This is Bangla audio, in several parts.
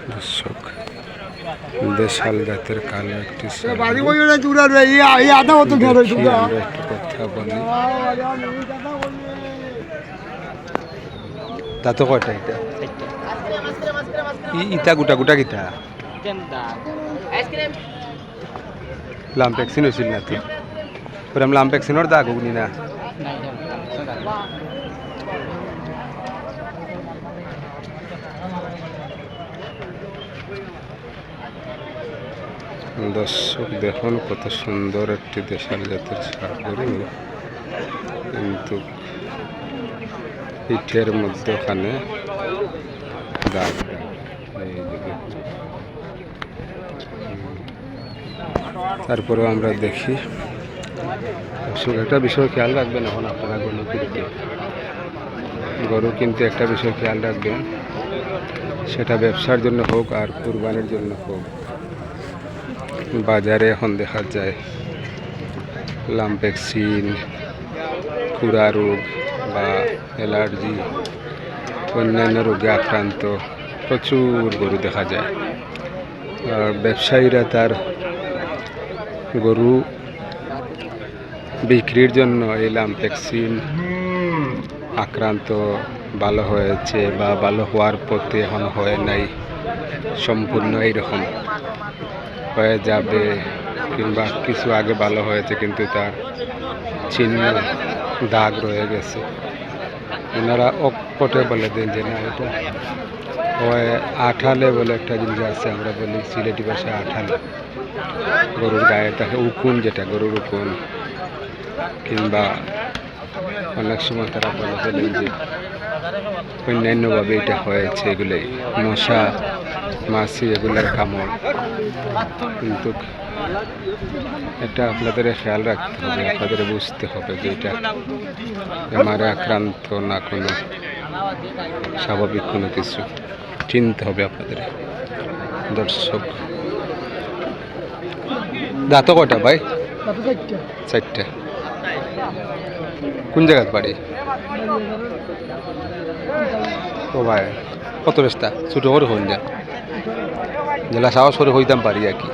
দর্শক দেশাল জাতের কালো একটি একটু কথা বলি। তা তো কয়টা এটা ইটা গোটা গোটা কিতা লাম্পেক্সিন হয়েছিল না তো ওরম লাম্পেক্সিনোর দাগ উগনি না দর্শক দেখুন কত সুন্দর একটি দেশাল জাতের ষাঁড় গরু, কিন্তু পিঠের মধ্যখানে দাগ। তারপরেও আমরা দেখি একটা বিষয় খেয়াল রাখবেন, এখন আপনারা গরু কিন্তু একটা বিষয় খেয়াল রাখবেন, সেটা ব্যবসার জন্য হোক আর কুরবানির জন্য হোক, বাজারে এখন দেখা যায় লাম্পেক্সিন, খুরা রোগ বা অ্যালার্জি অন্যান্য রোগে আক্রান্ত প্রচুর গরু দেখা যায়। আর ব্যবসায়ীরা তার গরু বিক্রির জন্য এই লাম্পেক্সিন আক্রান্ত ভালো হয়েছে বা ভালো হওয়ার পথে এখন হয় নাই, সম্পূর্ণ এইরকম হয়ে যাবে, কিংবা কিছু আগে ভালো হয়েছে কিন্তু তার চিহ্ন দাগ রয়ে গেছে, ওনারা অকপটে বলে দেন যে না এটা হয় আঠালে বলে একটা জিনিস আছে, আমরা বলি সিলেটি ভাষায় আঠাল, গরুর গায়ে থাকে উকুন, যেটা গরুর উকুন, কিংবা অনেক সময় তারা বলে ফেলেন যে অন্যান্যভাবে এটা হয়েছে, এগুলোই মশা মাছি এগুলোর কামড়। কিন্তু এটা আপনাদের খেয়াল রাখতে হবে, আপনাদের বুঝতে হবে যে এটা আমার আক্রান্ত না কোনো স্বাভাবিক কোনো কিছু, চিনতে হবে আপনাদের। দর্শক দাঁত কয়টা ভাই? চারটা। কোন জায়গার বাড়ি? ও ভাই কত বেস্তা ছোটো করে হইন যা জেলা সাহস করে হইতাম পারি আর কি।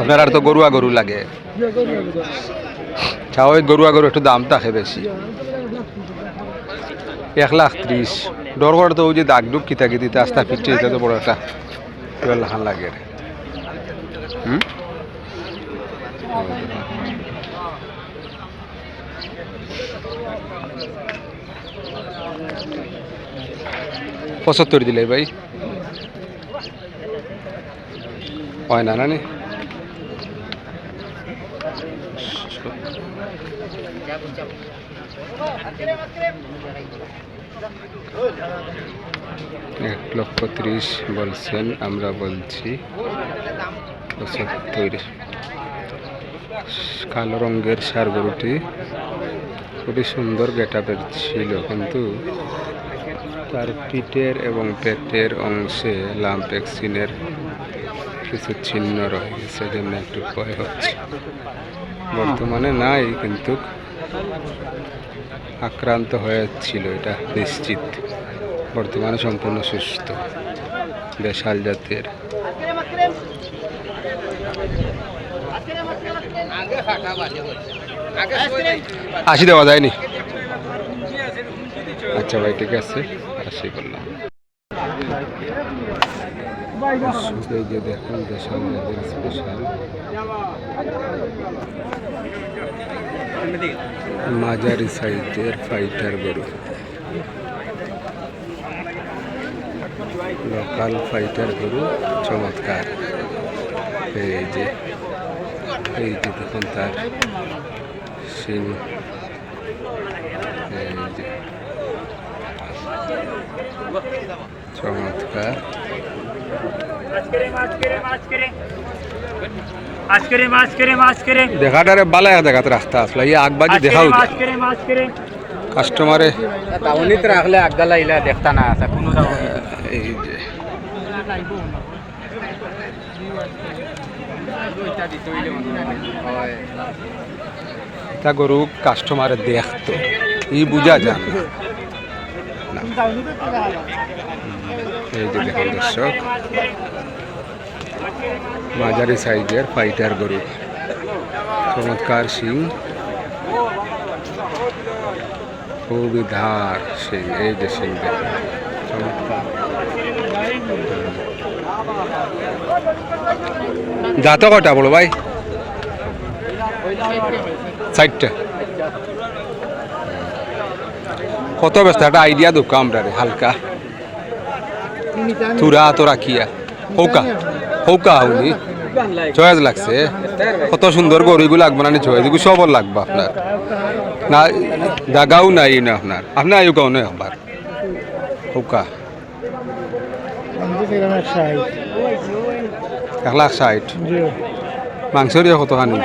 আপনার আর তো গরুয়া গরু লাগে, স্বাভাবিক গরুয়া গরু একটু দাম থাকে বেশি, 1,30,000। ডর করে তো ওই যে দাগ ডুব কিতা কি দিতে আস্তা ফিরছে, এটা তো বড় একটা লাহান লাগে। হুম 75 দিলে ভাই হয় না নানি? 1,30,000 বলছেন, আমরা বলছি 75। কালো রঙের ষাঁড় গরুটি খুবই সুন্দর গেটআপের ছিল, কিন্তু তার পিঠের এবং পেটের অংশে লাম্পেক্সিনের কিছু চিহ্ন রয়ে গেছে, জন্য একটু ভয় হচ্ছে। বর্তমানে নাই, কিন্তু আক্রান্ত হয়েছিল এটা নিশ্চিত। বর্তমানে সম্পূর্ণ সুস্থ, দেশাল জাতের। আশি দেওয়া যায়নি? আচ্ছা ভাই ঠিক আছে, আশি করলাম। এই যে দেখুন দেশাল জাতের স্পেশাল মাঝারি সাইজের ফাইটার গরু, লোকাল ফাইটার গরু, চমৎকার। এই যে দেখুন তার সিং, এই যে চমৎকার। দেখাটারে বালায় দেখাতে রাস্তা আসলে আগবাজি দেখাও কাস্টমারে রাখলে আগদালা ইলা দেখতা না আছে কোনো। এই যে তা গরু কাস্টমারে দেখতো ই বুঝা যান না, এই যে দেখুন দর্শক, মাঝারি সাইজের ফাইটার গরু, চমৎকার শিং, খুবই ধার শিং। এই যে শিং দেখুন, চমৎকার। দাঁত কটা বলো ভাই? 60টা। কত ব্যস্ত একটা আইডিয়া দোক আমরা রে হালকা তুরা তো রাখিয়া হৌকা হৌকা হৌনি চয়েস লাগছে। কত সুন্দর গরুগুলো লাগবে না চয়েস এগুলো সবর লাগবে আপনার না, জাগাও নাই না আপনার, আপনার আয়ু গাও নয় একবার হৌকা 1,60,000। মাংস দিয়ে কত খানি?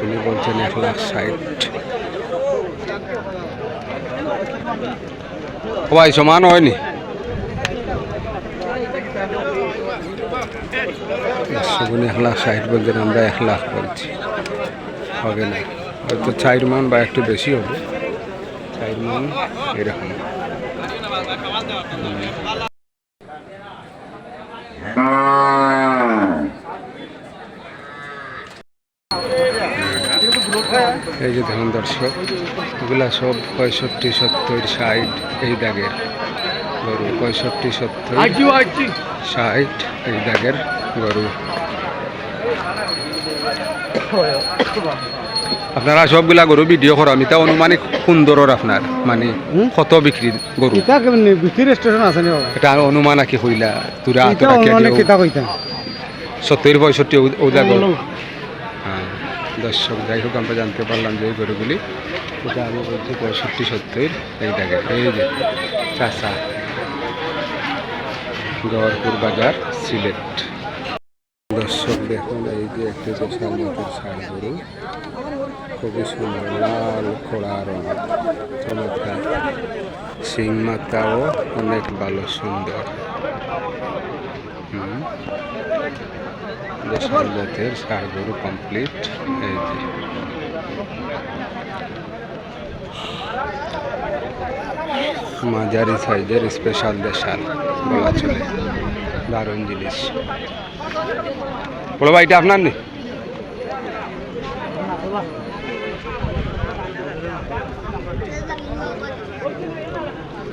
উনি বলছেন 1,60,000। ভাই সমান হয়নি, 1,60,000 বলছেন, আমরা 1,00,000 বলছি, হবে না হয়তো 4 মণ বা একটু বেশি হবে, 4 মণ এরকম। এই যে দেখুন দর্শক, এগুলা সব 65, 70, 60 এই দাগের গরু, 65, 70, 60 এই দাগের গরু। আপনারা সবগুলা গরু ভিডিও করা, আমি তা অনুমানিক সুন্দর আপনার মানে কত বিক্রি গরু এটা অনুমান কি হইলা তুরা 70, 65 ওদা গরু। হ্যাঁ দর্শক, যাই হোক আমরা জানতে পারলাম যে এই গরুগুলি, এটা আমি বলছি 65, 70 এই দাগে। এই যে চাষা, গড়পুর বাজার, সিলেট। দর্শক দেখুন, এই যে একটি দেশাল জাতের ষাঁড় গরু, খুবই সুন্দর, লাল খোড়া রঙ, চমৎকার, শিং মাথাও অনেক ভালো সুন্দর। দেশাল জাতের ষাঁড় গরু কমপ্লিট। এই যে মাঝারি সাইজের স্পেশাল দেশাল বলা চলে, দারুণ জিনিস। বলো ভাই, এটা আপনার নেই?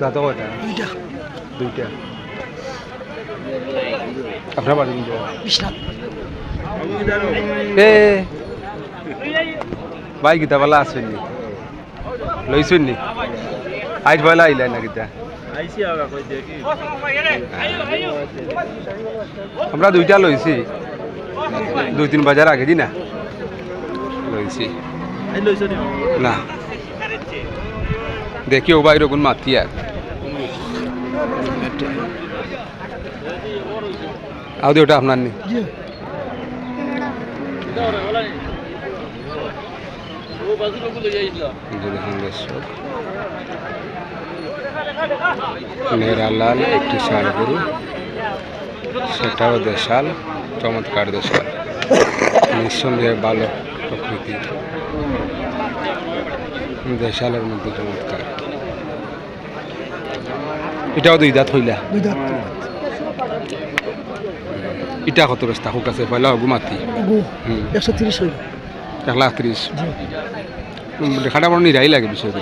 কত কটা? দুইটা। আপনার বাড়ি ভাই গীতা বেলা আসেননি, লইছেননি আইজ বেলা আইলাই না গীতা? আমরা দুইটা লইছি, 2-3 বাজার আগে দি না লইছি না, দেখি ও বাইর গুণ মাতি আর আউদি ওটা আপনার নেই? নেরালাল একটি ষাঁড় গরু, সেটাও দেশাল, চমৎকার দেশাল, নিঃসন্দেহে ভালো প্রকৃতি, দেশালের মধ্যে চমৎকার। এটাও 2 দাঁত হইলা? এটা কত রাস্তা হোক আছে পয়লা ঘুমাতি? 130 হইল। 1,30,000 দেখাটা বড় নিরাই লাগে বিষয়টা,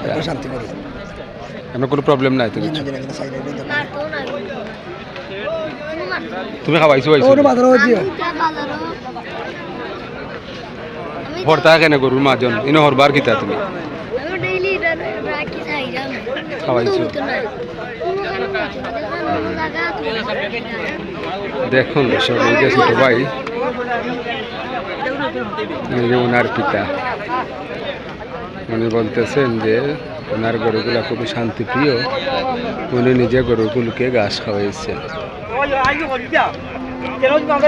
আপনার কোনো প্রবলেম নাই তো? তুমি খাওয়াইছো ভর্তা কেন গরুর মাজন ইনো হরবার কিতা তুমি খাওয়াইছো? দেখুন সব এই যে ছোট ভাই, ওনার পিতা উনি বলতেছেন যে ওনার গরুগুলা খুবই শান্তিপ্রিয়, উনি নিজে গরুগুলোকে ঘাস খাওয়াইছেন।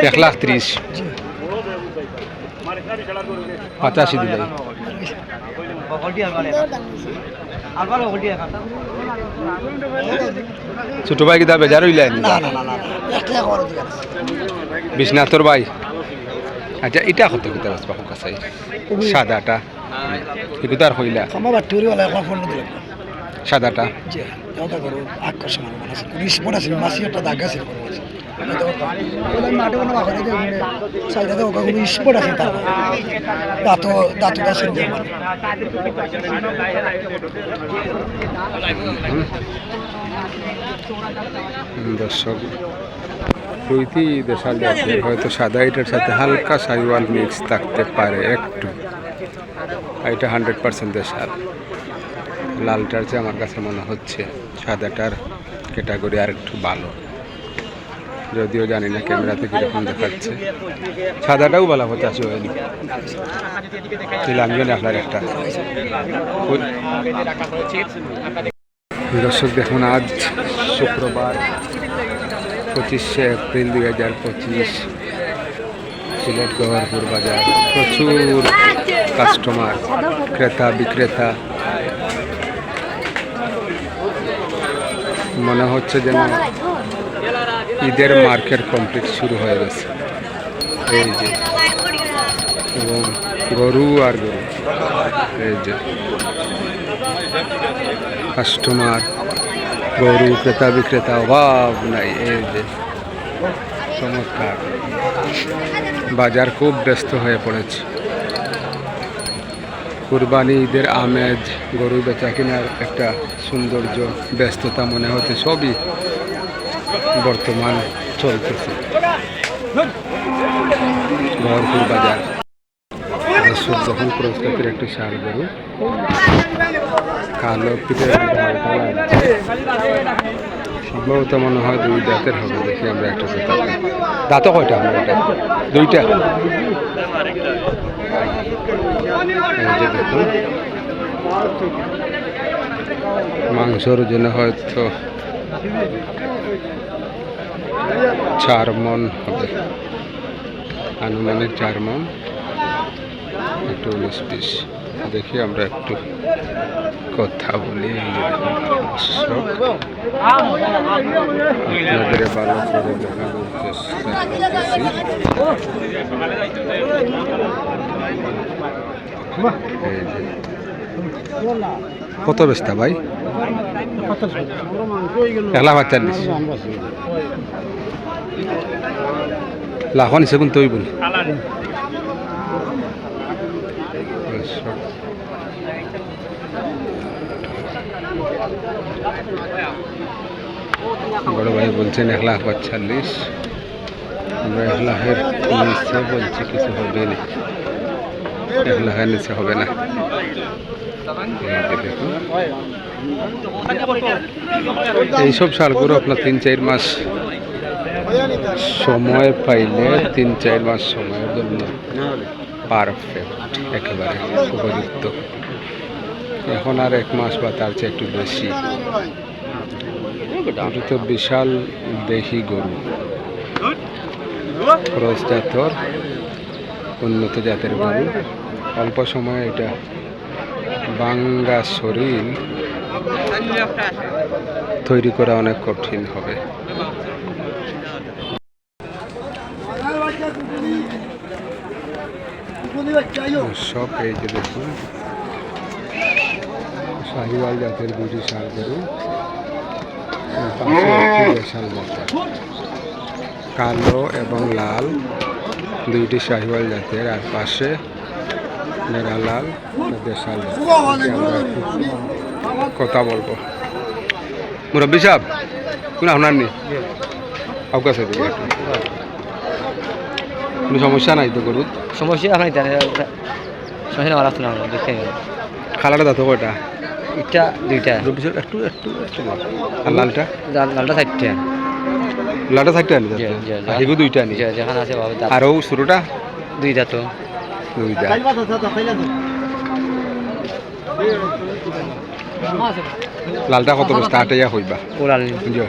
1,30,000 85 দিলাই। ছোট ভাই কিতা বেজার হইলেন? না না না না না, একটা করে দিবেন। বিশ্বনাথর ভাই। আচ্ছা এটা কত কিতা বাসবা কাছে সাদাটা এগুলো আর হইলা খামা বাটুরি ওলা এখন ফোন দিলাম। সাদাটা জি দাদা করো আকর্ষণ মানে আছে পুলিশ বড় আছে মাসি একটা দাগ আছে ওলা মাঠে কোনো বাগানে যে সাইডে তো ওকা কোনো স্পট আছে তার দাঁতো আছে যে দর্শক প্রতি দেশাল জাতের হয়তো সাদা এটার সাথে হালকা সাইওয়াল মিক্স থাকতে পারে একটু, এটা 100% দেশাল। লালটার চেয়ে আমার কাছে মনে হচ্ছে সাদাটার ক্যাটাগরি আর একটু ভালো, যদিও জানি না ক্যামেরাতে কীরকম দেখাচ্ছে। সাদাটাও ভালো হতে আসে হয়নি, আমিও আপনার একটা। দর্শক দেখুন আজ শুক্রবার 25শে এপ্রিল 2025 সিলেট গহরপুর বাজার, প্রচুর কাস্টমার, ক্রেতা বিক্রেতা। মনে হচ্ছে যেন ঈদের মার্কেট কমপ্লিট শুরু হয়ে গেছে। এই যে এবং গরু আর গরু, এই যে কাস্টমার, গরু ক্রেতা বিক্রেতা অভাব নাই। এই যে চমৎকার বাজার খুব ব্যস্ত হয়ে পড়েছে। কুরবানি ঈদের আমেজ, গরু বেচা কেনার একটা সৌন্দর্য, ব্যস্ততা মনে হচ্ছে সবই বর্তমান চলতেছে গহরপুর বাজার। যখন প্রস্তুতির একটি ষাঁড় গরু, কালো পিঠের সম্ভবত মনে হয় 2 দাঁতের হবে। দেখি আমরা একটা দাঁত কয়টা আমরা এটা 2টা। এই যে দেখুন মাংসর জন্য হয়তো 4 মণ হবে, আনুমানিক 4 মণ, একটু 19 পিস। দেখি আমরা একটু কথা বলি। আপনাদের ভালো করে দেখানোর চেষ্টা করতেছি। কত বেচতা ভাই? 1,45,000 লাখ নিচে কোন তৈব বড় ভাই বলছেন 1,45,000। আমরা 1 লাখের নিচে বলছি, কিছু হবে না, 1 লাখের নিচে হবে না। এইসব ষাঁড়গুলো আপনার 3-4 মাস সময় পাইলে, 3-4 মাস সময়ের জন্য পারফেক্ট, একেবারে উপযুক্ত। এখন আর 1 মাস বা তার চেয়ে একটু বেশি। এটা তো বিশাল দেহি গরু, ক্রস জাতর, উন্নত জাতের গরু। অল্প সময়ে এটা বাঙ্গা শরীর তৈরি করা অনেক কঠিন হবে। সব এই যে দেখুন শাহিওয়াল জাতের 2টি ষাঁড় গরু, বিশাল জাতের কালো এবং লাল 2টি শাহিওয়াল জাতের, আর পাশে মেরা লাল দেশাল। কথা বলবো মুরব্বী সাহেব, কোন আপনার নেই কাছে কোনো সমস্যা নাই তো গরুর? সমস্যা নাই, সমস্যা নেওয়া রাখতো না দেখতে। খালাটা দাঁত কয়টা? এটা 2টা, একটু একটু আর লালটা? লালটা 4টা। লালটা 4টা আনি এগো 2টা আনি যেখানে আছে আরও ছোটোটা 2টা। তো 2টা লালটা কত বস্তা আটাইয়া হইবা ও লাল বুঝো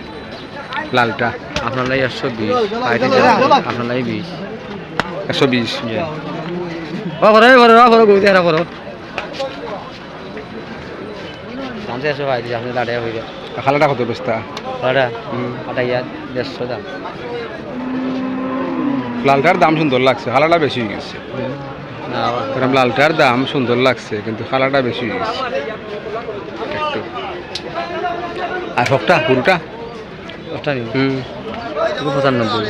লালটা আপনার লাই 120 আপনার লাই 20 120 ও করো গইতে এরা করো দামতে 120 আপনি লাড়ে হইবে খালাটা কত বস্তা লাড়া আটাইয়া 150 দাম লালটার দাম সুন্দর লাগছে খালাটা বেশি হয়ে গেছে না এরকম লালটার দাম সুন্দর লাগছে কিন্তু খালাটা বেশি হয়ে গেছে একটু আর হকটা পুরোটা ওটা নিন হুম 95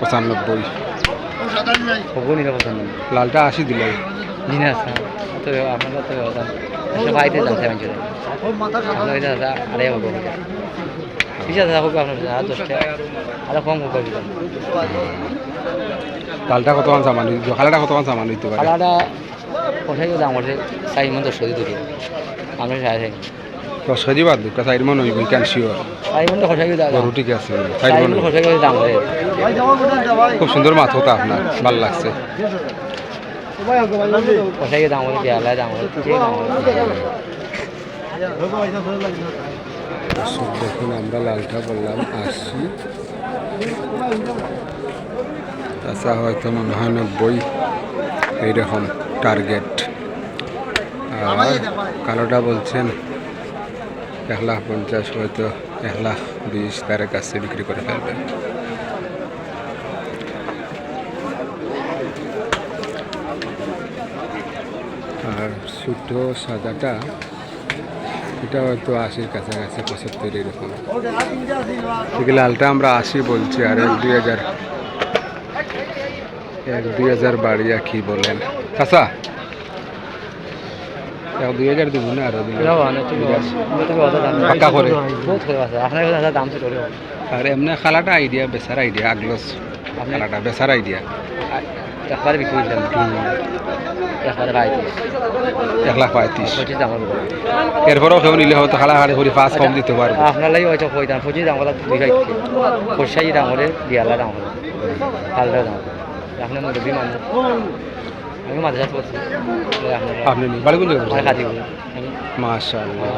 95 হবো নিলে 95 লালটা 80 দিলে নিনা স্যার তো আপনারা তো দাম এসব পাইতে যাচ্ছে আমি চলে আপনার এটা দাদা আরে হবো ঠিক আছে হবে আপনার আর 10 টাকা আর কম হবে লালটা কত মান সামান হইতো খালাটা কত মান সামান হইতে পারে আলাদা কোথায় দাম আছে সাই মন 10 দিতে আমরা চাই 10 কেজি বাদ দুটা সাইড মন হইব ক্যান শিওর সাই মন কোথায় দাম গরু ঠিক আছে সাইড সাই মন মন কোথায় দাম আছে খুব সুন্দর মাথাটা আপনার ভালো লাগছে কোথায় দাম আছে দেয়ালে দাম আছে ঠিক দাম দর্শক দেখুন আমরা লালটা বললাম 80 আচ্ছা হয়তো মনে হয় 90 এইরকম টার্গেট আর কালোটা বলছেন 150 হয়তো 120 তার কাছে বিক্রি করে ফেলবেন আর ছোটো সাদাটা এটা হয়তো 80 কাছাকাছি 75 এরকম ঠিক লালটা আমরা 80 বলছি আর 1-2000 বাড়িয়া কি বলেন চাচা 1-2000 দিব না আরো পাক্কা করে আপনার দাম ছিল আর এমনি খালাটা আইডিয়া বেচার আইডিয়া আগলস খালাটা বেচার আইডিয়া একবারে বিক্রি করলাম একবারে 135 25 দাম হবে এরপরেও কেউ নিলে হয়তো খালা হাড়ি করে 5 কম দিতে পারবো আপনার লাগি হয়তো কই দাম 25 দাম হলে দুই খাইছে খরচাই দাম হলে দিয়ালা দাম হলে হালদা দাম আপনার মধ্যে বিমান আমি মাঝে যাচ্ছি বলছি আপনি নি বাড়ি কোন জায়গায় আমার খাদি মাশাআল্লাহ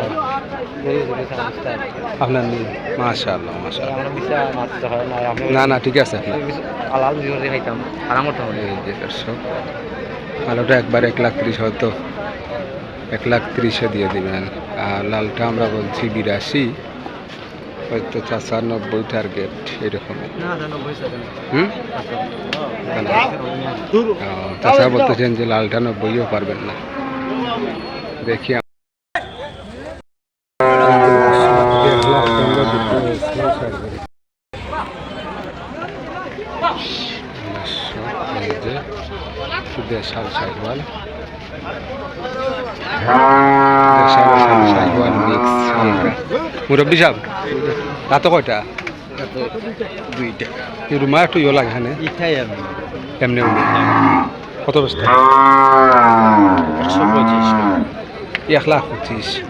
আপনার নি মাশাআল্লাহ মাশাআল্লাহ আমরা bisa মাছ হয় না আপনি না না ঠিক আছে আপনার আলাল বিজরে খাইতাম আরাম করতে হবে এই যে দর্শক আলোটা একবার 130 হয়তো 130 দিয়ে দিবেন আর লালটা আমরা বলছি 82 হয়তো 95 টার্গেট এরকম না 90 সেকেন্ড হুম তাছাড়া বলতেছেন যে লালটা 90ও পারবেন না দেখি দেশাল শাইওয়াল মিক্স মুরব্বী সাহেব রাত কয়টা দুইটা এই রুমা একটু ইয়ে লাগে এখানে ইটাই আমি এমনি এমনি কত বস্তা 125 1,25,000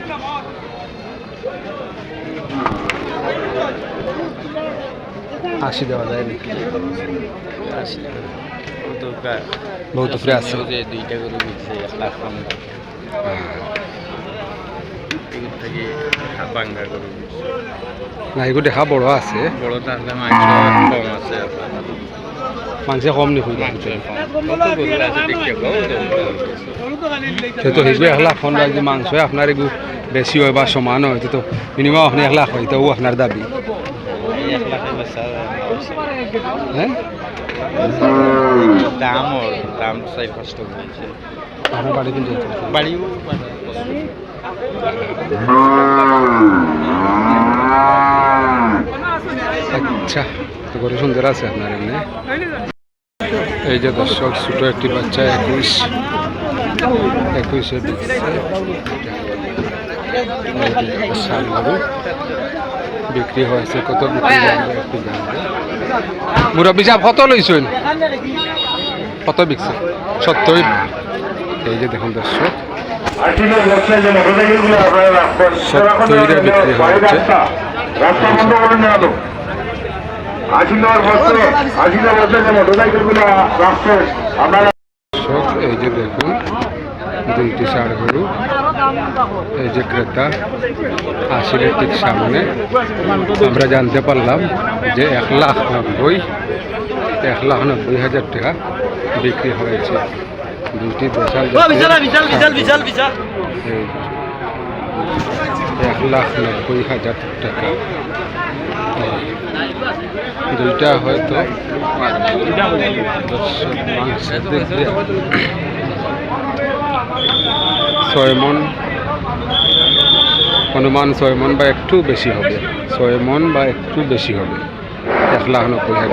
80 দেওয়া যায় নাকি বহুত উপরে আছে দুইটা করে দিচ্ছে 1 লাখ কম থেকে বাঙ্গা করে না এগুলো দেখা বড় আছে বড় তাহলে মাংস কম আছে মাংস কম নি হইল সে তো হিসেবে 1 লাখ 15 যে মাংস আপনার এগু বেশি হয় বা সমান হয় তো মিনিমাম আপনি 1 লাখ হয় তো ও আপনার দাবি 1 লাখের বেচা হ্যাঁ দাম 4-5 টাকা হয়েছে আপনার বাড়ি কিন্তু বাড়িও আচ্ছা তো গরু সুন্দর আছে আপনার এমনি এই যে দর্শক ছোট একটি বাচ্চা 21 দিচ্ছে সার গরু বিক্রি হয়েছে কত বিক্রি একটু জানবো মুরব্বী সাহেব কত লইছেন কত বিকছে 70 এই যে দেখুন দর্শক 70 বিক্রি হচ্ছে এই যে দেখুন দুইটি ষাঁড় গরু এই যে ক্রেতা আসিলের ঠিক সামনে আমরা জানতে পারলাম যে 1,90,000 টাকা বিক্রি হয়েছে দুইটি দেশাল এই 1,90,000 টাকা দুইটা হয়তো মাংসের দিক দিয়ে 6 মণ অনুমান 6 মণ বা একটু বেশি হবে 6 মণ বা একটু বেশি হবে 1,90,000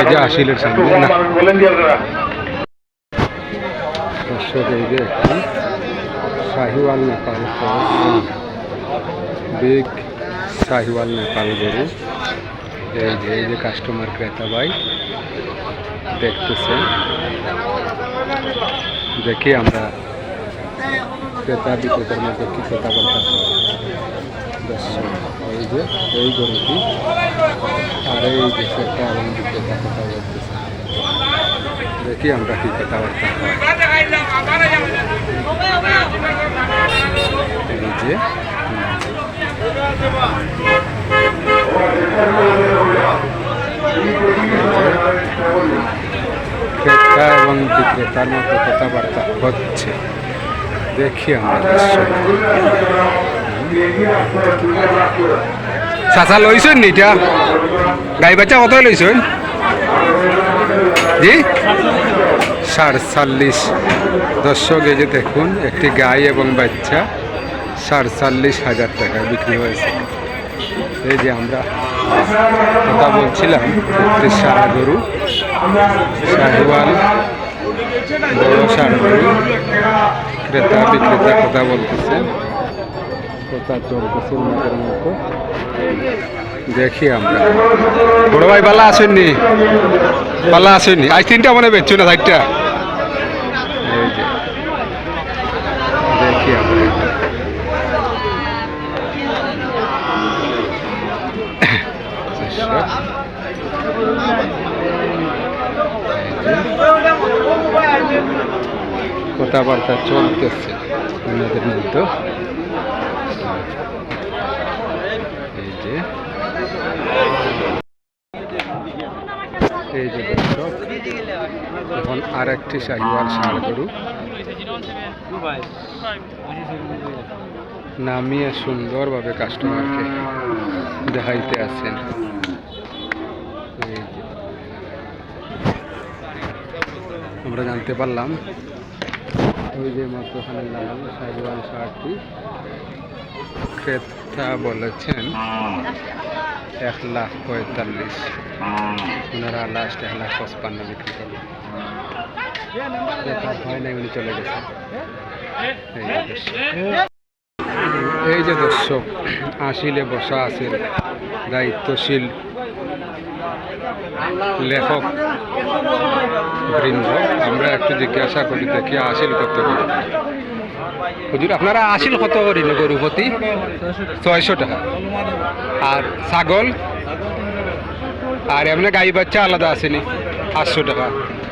এই যে আসিলের সামনে না দর্শক এই যে একটি শাহিওয়াল নেপাল বিগ শাহিওয়াল নেপাল গরু এই যে কাস্টমার ক্রেতা ভাই দেখতেছেন দেখি আমরা ক্রেতা বিক্রেতার মধ্যে কি কথা বলতে দর্শক এই যে এই গরুটি আর এই যে ক্রেতা এবং বিক্রেতা কথা বলতেছে দেখি আমরা কি কথাবার্তা এই যে ক্রেতা এবং বিক্রেতার মধ্যে কথাবার্তা হচ্ছে দেখি আমরা দর্শক চাচা লইছেন নি এটা গাই বাচ্চা কত লইছেন জি 47 দর্শক এই যে দেখুন একটি গাই এবং বাচ্চা 47,000 টাকা বিক্রি হয়েছে এই যে আমরা কথা বলছিলাম একটি সারা গরু শাহিওয়াল বড় সারা গরু ক্রেতা বিক্রেতা কথা বলতেছে কথা চলতেছে ওনাদের মতো দেখি আমরা বড় ভাই পালা আসেননি পালা আসেননি আজ 3টা মনে বেচছো না 4টা এই যে দেখি আমরা কথাবার্তা চলতেছে ওনাদের মধ্যে এই যে দর্শক এখন আর একটি শাহিওয়াল ষাঁড় গরু নামিয়ে সুন্দরভাবে কাস্টমারকে দেখাইতে আছেন এই যে আমরা জানতে পারলাম ওই যে মাত্রখানে লাল শাহিওয়াল ষাঁড়টি ক্রেতা বলেছেন 1,45,000 ওনারা লাস্ট 1,55,000 বিক্রি করবেন হয় নাই উনি চলে গেছেন এই যে দর্শক আসিলে বসা আছেন দায়িত্বশীল লেখক বৃন্দ আমরা একটু জিজ্ঞাসা করি দেখি আসিল কত করে হুজুর আপনারা আসিল কত করি না গরু প্রতি 600 টাকা আর ছাগল আর এমনি গাই বাচ্চা আলাদা আসেনি 800 টাকা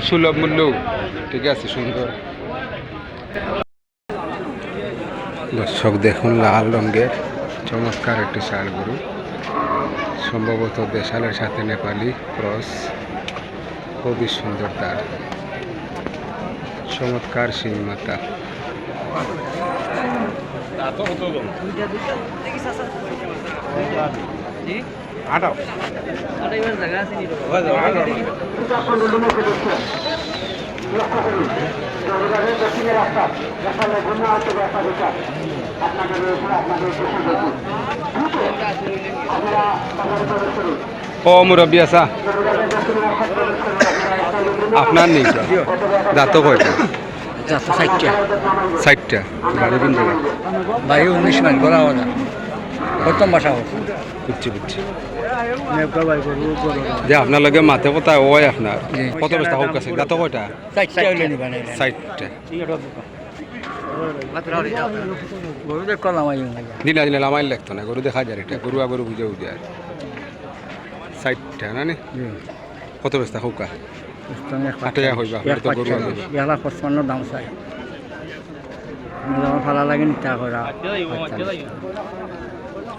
সুলভ মূল্য ঠিক আছে সুন্দর দর্শক দেখুন লাল রঙের চমৎকার একটি ষাঁড় গরু সম্ভবত দেশালের সাথে নেপালি ক্রস খুবই সুন্দর তার চমৎকার সিং মাতা ও মুরব্বী আসা আপনার নেই দাঁত কয়টা 60টা বাড়ি কোন জায়গা বাড়ি 19 মাইল বলা হয় না প্রথম বাসা বুঝছি বুঝছি যে আপনার লগে মাথে কথা ওই আপনার কত বস্তা হোক আছে দাঁত কয়টা 60টা দিনা দিনা লামাইল লাগতো না গরু দেখা যায় এটা গরু আগরু বুঝে বুঝে আর 60টা না নি কত বস্তা হোক আটয়া হইবা তো গরু 1,55,000 দাম চাই যখন ভালো লাগে তা করা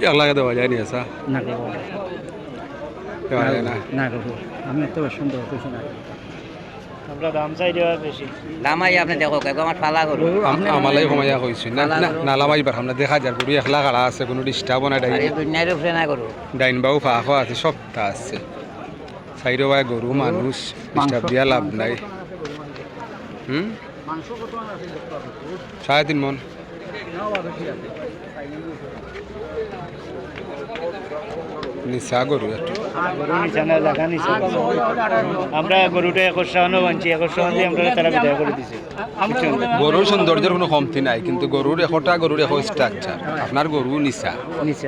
এক লাখে দেওয়া যায় নি আসা না করবো দেওয়া যায় না না করবো আমি এত সুন্দর কিছু না লামাই আপনি দেখো কেউ আমার পালা করো আমালাই সময়া কইছি না না নালামাইবার আমরা দেখা যার গরু এক লাখ আড়া আছে কোনো ডিস্টার্ব না আর এই দুনিয়ার উপরে না করো ডাইন বাউ ফাঁকও আছে সবটা আছে সাইডে ভাই গরু মানুষ ডিস্টার্ব দিয়া লাভ নাই সাড়ে 3 মন নিশা গরু একটু আমরা গরুটা 21 বানছি 21 দিয়ে আমরা তারা বিদায় করে দিছি গরুর সৌন্দর্যের কোনো কমতি নাই কিন্তু গরুর একটা গরুর এখন স্ট্রাকচার আপনার গরু নিশা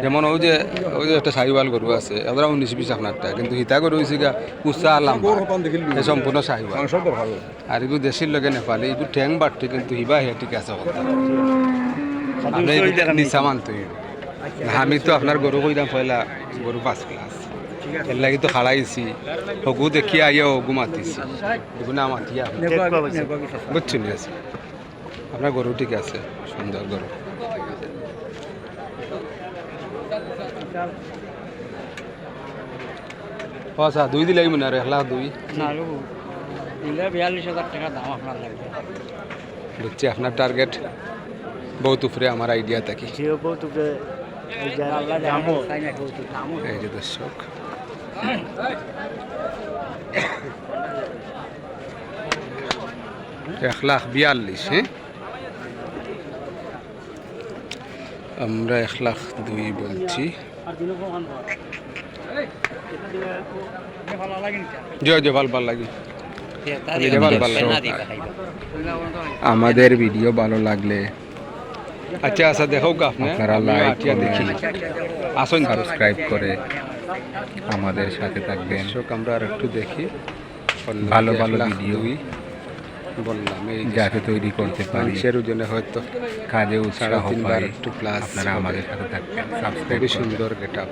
যেমন ওই যে একটা সাহিওয়াল গরু আছে ওরা 19-20 আপনারটা কিন্তু হিতা গরু হয়েছে গা উঁচা লম্বা এ সম্পূর্ণ সাহিওয়াল আর এগুলো দেশের লগে নেপালে এগুলো ঠ্যাং বাড়তে কিন্তু হিবা হে ঠিক আছে আপনি নিশা মানতে আমি তো আপনার গরু কইলাম পয়লা গরু 5 ক্লাস এর লাগি তো খাড়াইছি হগু দেখি আইয়া হগু মাতিছি এগুলো না মাতিয়া বুঝছেন আছে আপনার গরু ঠিক আছে সুন্দর গরু আচ্ছা 2 দিলাই মনে আর 1 লাখ 2 না করবো 42,000 টাকা দাম আপনার লাগবে বুঝছি আপনার টার্গেট বহুত উপরে আমার আইডিয়া থাকি সেও বহুত উপরে আল্লাহ জানো তাই না করতে দামও এই যে দর্শক এক লাখ 42 হ্যাঁ আমরা 1 লাখ 2 বলছি জয় জয় ভাল লাগে আমাদের ভিডিও ভালো লাগলে আচ্ছা আচ্ছা দেখো আপনারা লাইক দেখি আসুন সাবস্ক্রাইব করে আমাদের সাথে থাকবেন আমরা আর একটু দেখি ভালো ভালো ভিডিও বললাম এই যাতে তৈরি করতে পারি সের জন্য হয়তো কাজে উৎসাহ হয় একটু প্লাস আপনারা আমাদের সাথে থাকবেন সাবস্ক্রাইব সুন্দর গেটআপ